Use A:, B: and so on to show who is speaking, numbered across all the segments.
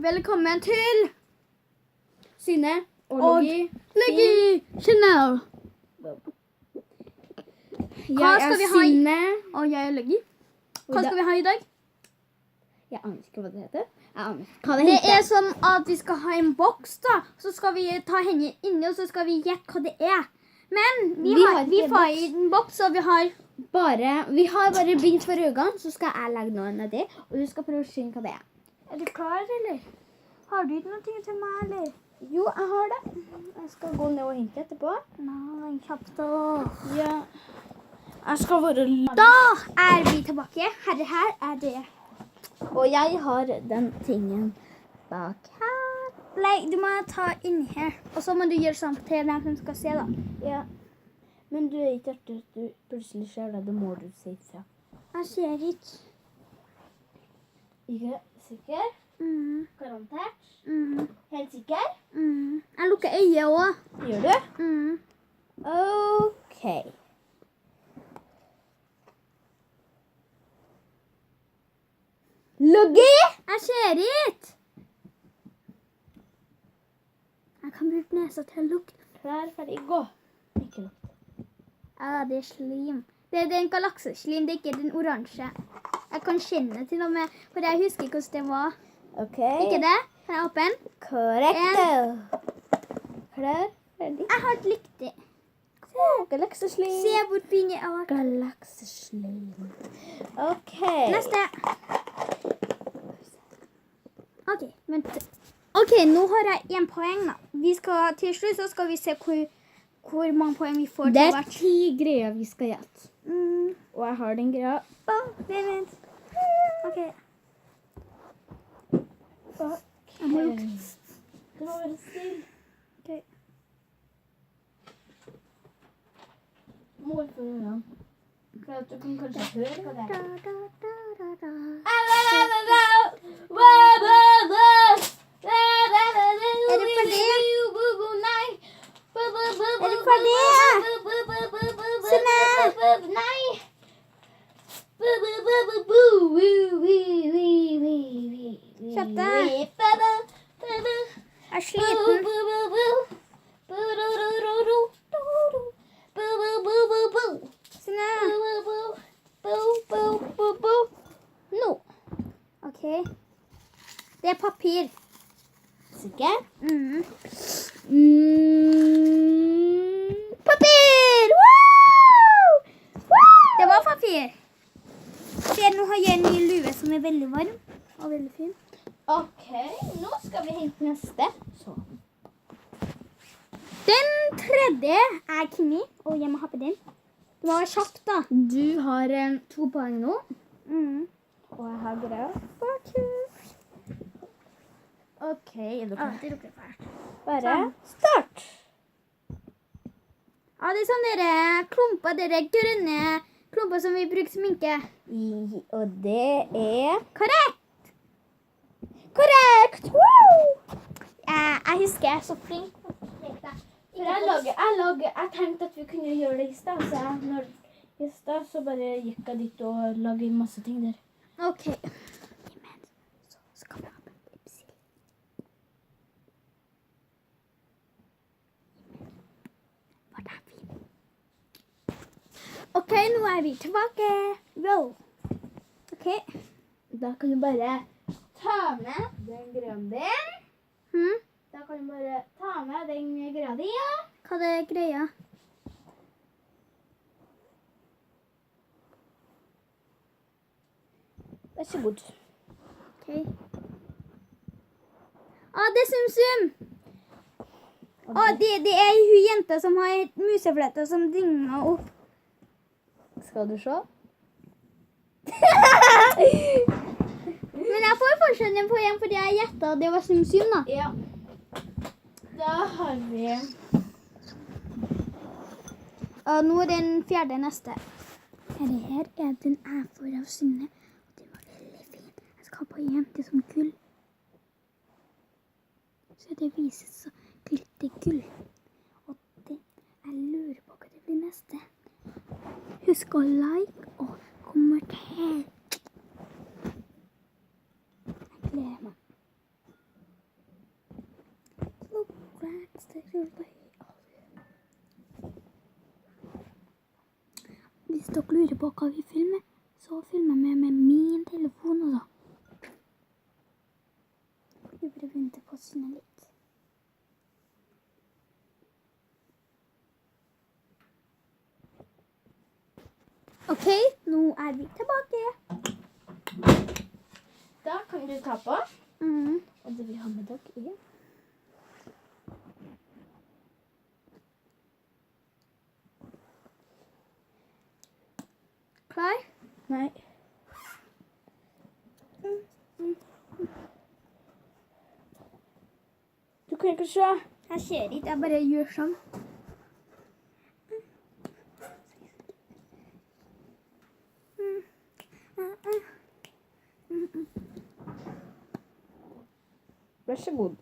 A: Velkommen til
B: Synne og
A: Leggy Chanel. Hva skal vi ha?
B: Synne.
A: Og jeg er Leggy. Hva skal vi ha i dag?
B: Jeg aner ikke hva det heter.
A: Det er som at vi skal ha en boks da. Så skal vi ta henne inni, og så skal vi gjette hva det er. Men vi får i en boks, og vi har
B: bare begynt for øynene, så skal jeg legge noen av det, og du skal prøve å skjønne hva det er.
A: Er du klar, eller? Har du ikke noe til meg, eller?
B: Jo, jeg har det. Jeg skal gå ned og hente etterpå.
A: Nei, kjapt da.
B: Ja. Jeg skal være
A: Da er vi tilbake. Her er det.
B: Og jeg har den tingen bak her.
A: Nei, du må ta inni her. Og så må du gjøre sånn til dem som skal se da.
B: Ja. Men du er ikke artig at du plutselig ser det, da må du si fra.
A: Jeg ser ikke.
B: Ikke sikker? Garantert? Helt sikker?
A: Jeg lukker øyet også.
B: Gjør du? Ok. Loggi!
A: Jeg ser ikke. Jeg kan bruke nesa til å lukte.
B: Klar, ferdig, gå. Ikke lukt.
A: Ja, det er slim. Det er en galakseslim, det er ikke den oransje. Jeg kan kjenne til noe med, for jeg husker ikke hvordan det var.
B: Ok.
A: Ikke det? Kan jeg åpne?
B: Korrekt. Klar, ferdig.
A: Jeg har likt det.
B: Galakseslim.
A: Se hvor fin jeg har.
B: Galakseslim. Ok.
A: Neste. Ok, vent. Ok, nå har jeg en poeng da. Til slutt så skal vi se hvor mange poeng vi får
B: Det
A: til
B: er
A: hvert.
B: 10 greier vi skal gjette. Og jeg har den greia.
A: Vent. Ok. Jeg må lukte.
B: Det må være still.
A: Ok.
B: Mål for ørene. For at du kan kanskje høre hva det er.
A: Er du ferdig? Er du ferdig? Synne!
B: Nei!
A: Kjapp deg. Jeg er sliten. Synne! Nå. Ok. Det er papir.
B: Sikker?
A: Papir! Woo! Woo! Det var papir. Se, nå har jeg en ny lue som er veldig varm og veldig fin.
B: Ok, nå skal vi hente neste. Så.
A: Den tredje er Kimi, og jeg må ha på den. Det var kjapt da.
B: Du har 2 poeng nå.
A: Og jeg har greia.
B: Ok, er du klar?
A: Det lukter fælt.
B: Bare start.
A: Ja, det er sånn dere klumper, dere grønne klumper som vi bruker sminke.
B: Og det er...
A: Korrekt!
B: Korrekt! Woo!
A: Jeg husker jeg er så flink.
B: Jeg tenkte at vi kunne gjøre det i sted, så bare gikk jeg dit og laget masse ting der.
A: Ok. Men så skal vi ha en lipsil. Var det fint? Ok, nå er vi tilbake. Roll. Ok.
B: Da kan du bare ta med den greia din. Da kan du bare ta med den greia di, ja.
A: Hva er det greia?
B: Vær så god.
A: Ok. Det er Sum-Sum. Det er hun jenta som har musefletter som dinger opp.
B: Skal du se?
A: Men jeg får fortsatt en poeng fordi jeg gjettet at det var Sum-Sum da.
B: Ja. Da har vi...
A: Nå er den fjerde neste. Dette her er den jeg får av Synne. Den var veldig fin. Jeg skal ha på en jente som gull. Så det vises så glittergull. Og jeg lurer på hva det blir neste. Husk å like og kommenter. Jeg gleder meg. Hvis dere lurer på hva vi filmer, så filmer vi med min telefon også. Vi bare venter på å synne litt. Ok, nå er vi tilbake.
B: Da kan du ta på.
A: Og det vi har med dere er... Klar?
B: Nei. Du kan ikke se.
A: Jeg ser ikke, jeg bare gjør sånn.
B: Vær så god.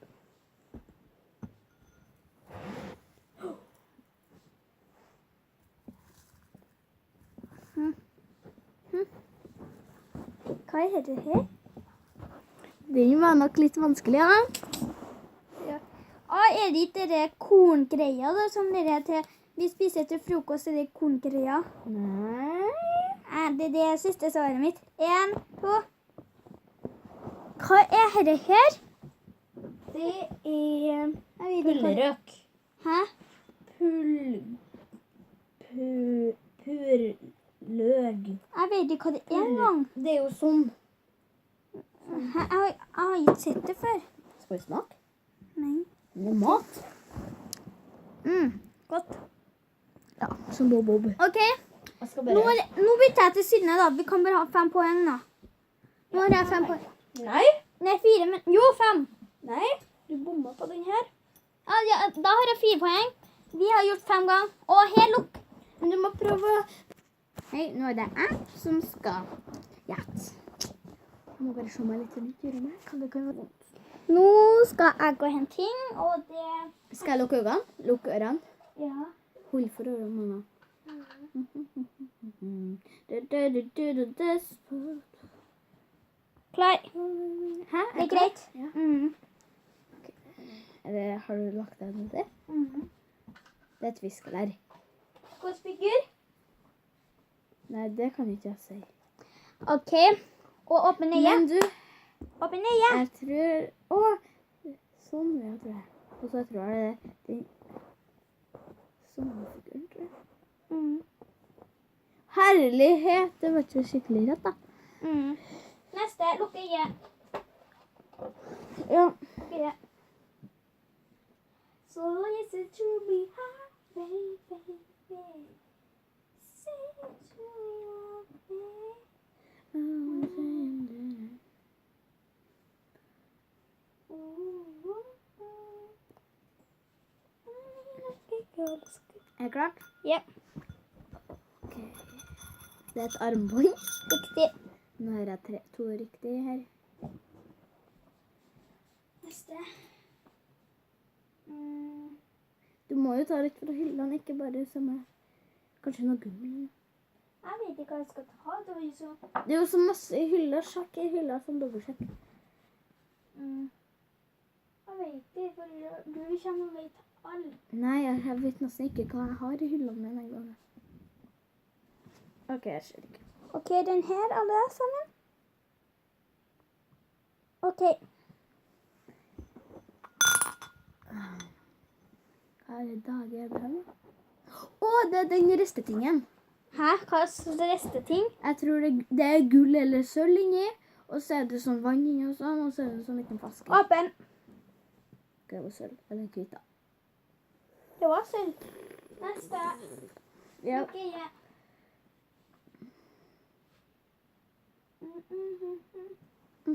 A: Hva er det her? Den var nok litt vanskelig, ja. Er det ikke det korngreia da, som dere til, vi spiser til frokost, er det korngreia?
B: Nei.
A: Det er det siste svaret mitt. 1, 2. Hva er det her?
B: Det er pullerøk.
A: Hæ?
B: Purløg.
A: Jeg vet ikke hva det er engang.
B: Det er jo sånn.
A: Jeg har ikke sett det før.
B: Skal vi smake?
A: Nei.
B: Det er mat.
A: Godt.
B: Ja, som bob.
A: Ok,
B: Jeg skal bare...
A: nå bytter jeg til Synne da. Vi kan bare ha 5 poeng da. Nå har jeg 5 poeng.
B: Nei.
A: Nei, 4, men... Jo, 5.
B: Nei, du bomma på den her.
A: Ja, da har jeg 4 poeng. Vi har gjort 5 ganger. Og helt lukk.
B: Men du må prøve...
A: Hei, nå er det jeg som skal gjette.
B: Jeg må bare se meg litt rundt i rommet. Kan det være vondt?
A: Nå skal jeg gå hen ting, og det...
B: Skal jeg lukke øynene? Lukke ørene?
A: Ja.
B: Hold for ørene, Mona.
A: Klar.
B: Hæ?
A: Det er greit.
B: Ja. Har du lagt deg med det? Det er et viskelær.
A: Gåsbygger.
B: Nei, det kan ikke jeg si.
A: Ok. Og åpne øye.
B: Men du,
A: Åpne øye.
B: jeg tror... sånn, ja, tror jeg. Og så tror jeg det er sommerfuglen, tror jeg. Herlighet, det var ikke skikkelig rett, da.
A: Neste, lukke øye.
B: Ja.
A: Lukke øye. So is it to be hard, baby? Say it to
B: Er klart?
A: Ja.
B: Ok. Det er et armbånd.
A: Riktig.
B: Nå har jeg 2 riktig her.
A: Neste.
B: Du må jo ta litt fra hyllene, ikke bare som kanskje noe gummi.
A: Jeg vet ikke hva jeg skal ta. Det var jo så...
B: Det er jo så masse hyller, sjakk i hyller som dobbeltsjekk.
A: Jeg vet ikke, for du kommer og vet alt.
B: Nei, jeg vet nesten ikke hva jeg har i hyllene mine en gang. Ok, jeg ser ikke.
A: Ok, den her, alle sammen. Ok.
B: Hva er det dagen er det her nå? Det er den ristetingen.
A: Hæ? Hva slags resteting?
B: Jeg tror det er gull eller sølv inni, og så er det sånn vann inni og sånn, og så er det sånn liten flaske.
A: Åpen.
B: Det var sølv, eller kvitt da.
A: Det var sølv. Neste.
B: Ja.
A: Lukke øye.
B: Nå.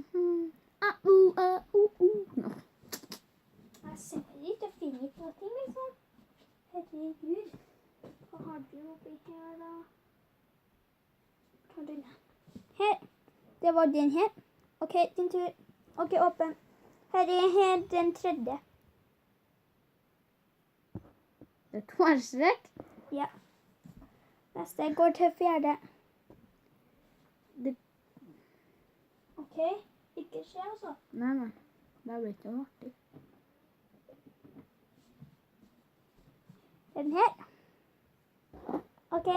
A: Jeg ser ikke, jeg finner ikke noe ting, liksom. Herregud. Hva har du oppi her, da? Ta den her. Her. Det var den her. Ok, din tur. Ok, åpen. Her er den tredje.
B: Det er 2 strekk.
A: Ja. Neste går til fjerde. Ok, ikke skje altså.
B: Nei. Det blir ikke noe artig.
A: Den her. Ok.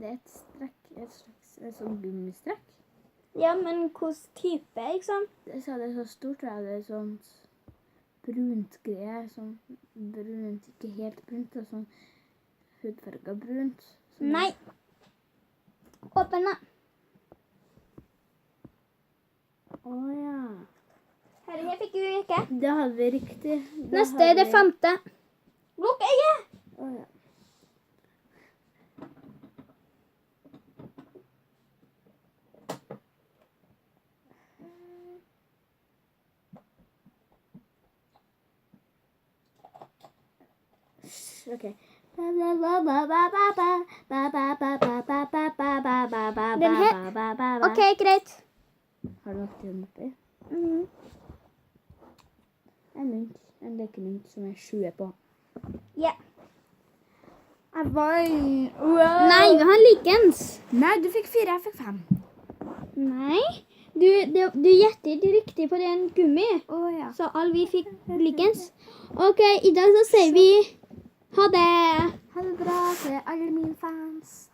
B: Det er et sånn gummistrekk.
A: Ja, men hvordan type, ikke sant?
B: Det er så stort, det er sånn brunt greie, sånn brunt, ikke helt brunt, det er sånn hudfarget brunt.
A: Nei. Åpne.
B: Åja.
A: Her fikk du ikke.
B: Det hadde vi riktig.
A: Neste er det 5. Lukk øyet!
B: Åja. Ok.
A: Den her. Ok, greit.
B: Har du lagt den oppi?
A: Mhm.
B: En mynt. En lekemynt som er 20 på.
A: Ja.
B: Jeg vant! Wow.
A: Nei, vi har likens.
B: Nei, du fikk 4, jeg fikk 5.
A: Nei, du gjettet riktig på den gummi.
B: Åja.
A: Så alle vi fikk likens. Ok, i dag så sier vi ha det.
B: Ha det bra til alle mine fans.